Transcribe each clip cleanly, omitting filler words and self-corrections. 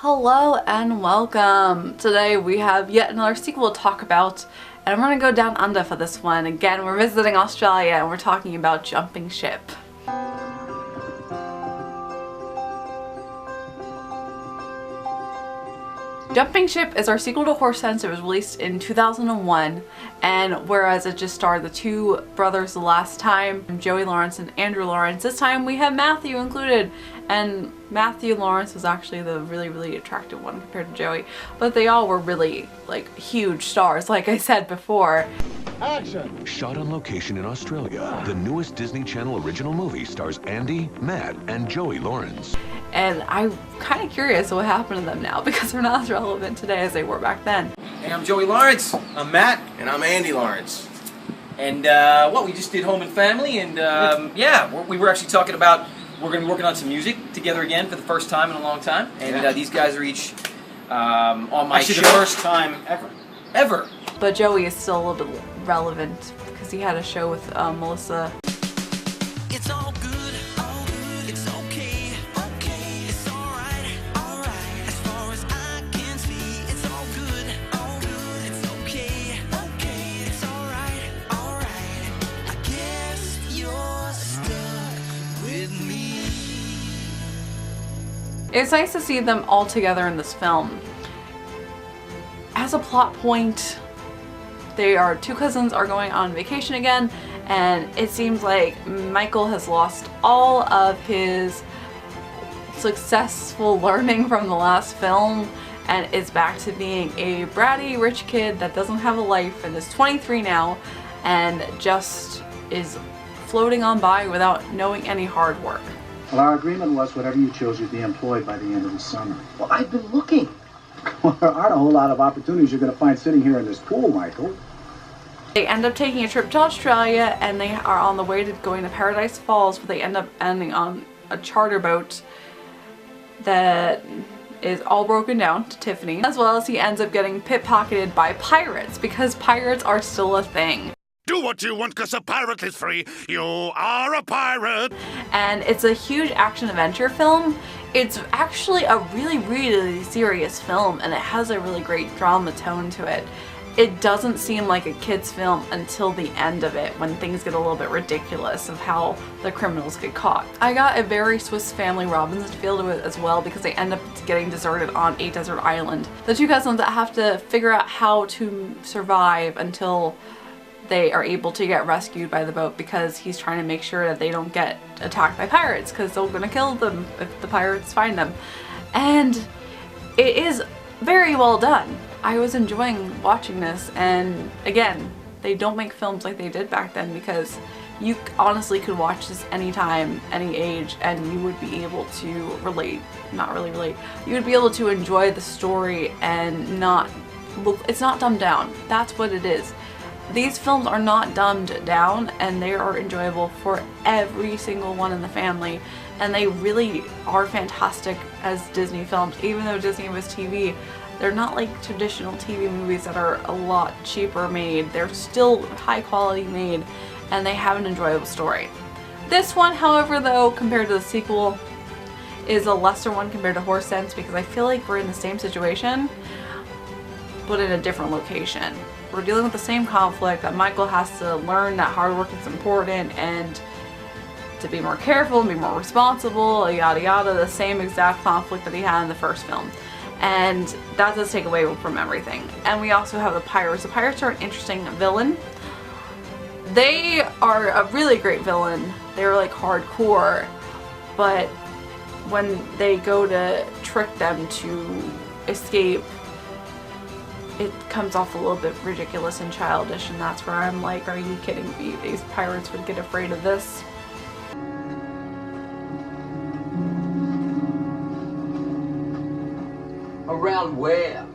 Hello and welcome! Today we have yet another sequel to talk about, and I'm gonna go down under for this one. Again, we're visiting Australia and we're talking about Jumping Ship. Jumping Ship is our sequel to Horse Sense. It was released in 2001, and whereas it just starred the two brothers the last time, Joey Lawrence and Andrew Lawrence, this time we have Matthew included. And Matthew Lawrence was actually the really attractive one compared to Joey, but they all were really like huge stars, like I said before. Action! Shot on location in Australia, the newest Disney Channel original movie stars Andy, Matt, and Joey Lawrence. And I'm kind of curious what happened to them now because they're not as relevant today as they were back then. Hey, I'm Joey Lawrence. I'm Matt. And I'm Andy Lawrence. And, we just did Home and Family, and, we were actually talking about we're going to be working on some music together again for the first time in a long time. And these guys are each on my show. Actually, the first time Ever. But Joey is still a little bit relevant because he had a show with Melissa. It's all good, it's okay, it's alright, as far as I can see, it's all good, it's okay, it's alright, I guess you're stuck with me. It's nice to see them all together in this film. As a plot point, two cousins are going on vacation again, and it seems like Michael has lost all of his successful learning from the last film and is back to being a bratty rich kid that doesn't have a life and is 23 now and just is floating on by without knowing any hard work. Well, our agreement was whatever you chose, you'd be employed by the end of the summer. Well, I've been looking. Well, there aren't a whole lot of opportunities you're going to find sitting here in this pool, Michael. They end up taking a trip to Australia and they are on the way to going to Paradise Falls, but they end up ending on a charter boat that is all broken down to Tiffany, as well as he ends up getting pickpocketed by pirates because pirates are still a thing. Do what you want because a pirate is free. You are a pirate. And it's a huge action-adventure film. It's actually a really serious film, and it has a really great drama tone to it. It doesn't seem like a kid's film until the end of it, when things get a little bit ridiculous of how the criminals get caught. I got a very Swiss Family Robinson feel to it as well because they end up getting deserted on a desert island. The two cousins that have to figure out how to survive until they are able to get rescued by the boat because he's trying to make sure that they don't get attacked by pirates because they're gonna kill them if the pirates find them. And it is very well done. I was enjoying watching this, and again, they don't make films like they did back then because you honestly could watch this anytime, any age, and you would be able to relate, not really relate, you would be able to enjoy the story and not look, it's not dumbed down. That's what it is. These films are not dumbed down and they are enjoyable for every single one in the family, and they really are fantastic as Disney films. Even though Disney was TV, they're not like traditional TV movies that are a lot cheaper made. They're still high quality made and they have an enjoyable story. This one, however, though, compared to the sequel, is a lesser one compared to Horse Sense because I feel like we're in the same situation but in a different location. We're dealing with the same conflict that Michael has to learn that hard work is important and to be more careful and be more responsible, yada yada, the same exact conflict that he had in the first film. And that does take away from everything. And we also have the pirates. The pirates are an interesting villain. They are a really great villain. They're like hardcore, but when they go to trick them to escape, it comes off a little bit ridiculous and childish, and that's where I'm like, are you kidding me? These pirates would get afraid of this? Around where?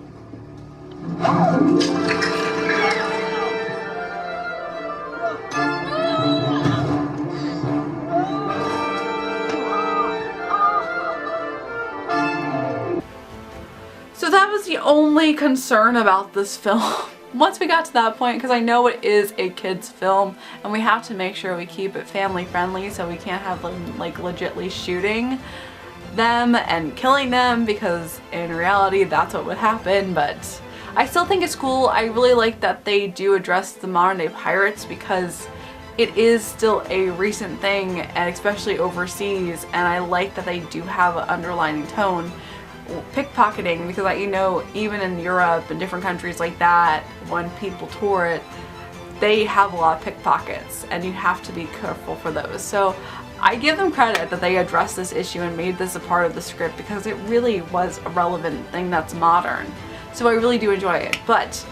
So that was the only concern about this film. Once we got to that point, because I know it is a kid's film and we have to make sure we keep it family friendly so we can't have like legitly shooting, them and killing them, because in reality that's what would happen, but I still think it's cool. I really like that they do address the modern day pirates, because it is still a recent thing, and especially overseas, and I like that they do have an underlining tone. Pickpocketing, because you know, even in Europe and different countries like that, when people tour it, they have a lot of pickpockets, and you have to be careful for those. So I give them credit that they addressed this issue and made this a part of the script, because it really was a relevant thing that's modern. So I really do enjoy it. But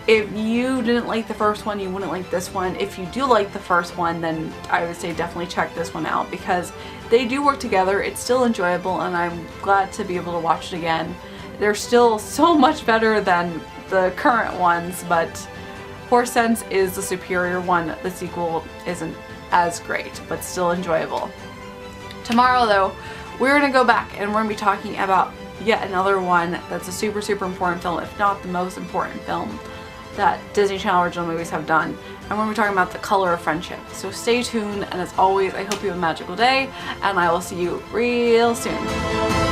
if you didn't like the first one, you wouldn't like this one. If you do like the first one, then I would say definitely check this one out, because they do work together. It's still enjoyable, and I'm glad to be able to watch it again. They're still so much better than the current ones, but Horse Sense is the superior one. The sequel isn't as great, but still enjoyable. Tomorrow though, we're gonna go back and we're gonna be talking about yet another one that's a super important film, if not the most important film that Disney Channel original movies have done. And we're gonna be talking about The Color of Friendship. So stay tuned, and as always, I hope you have a magical day, and I will see you real soon.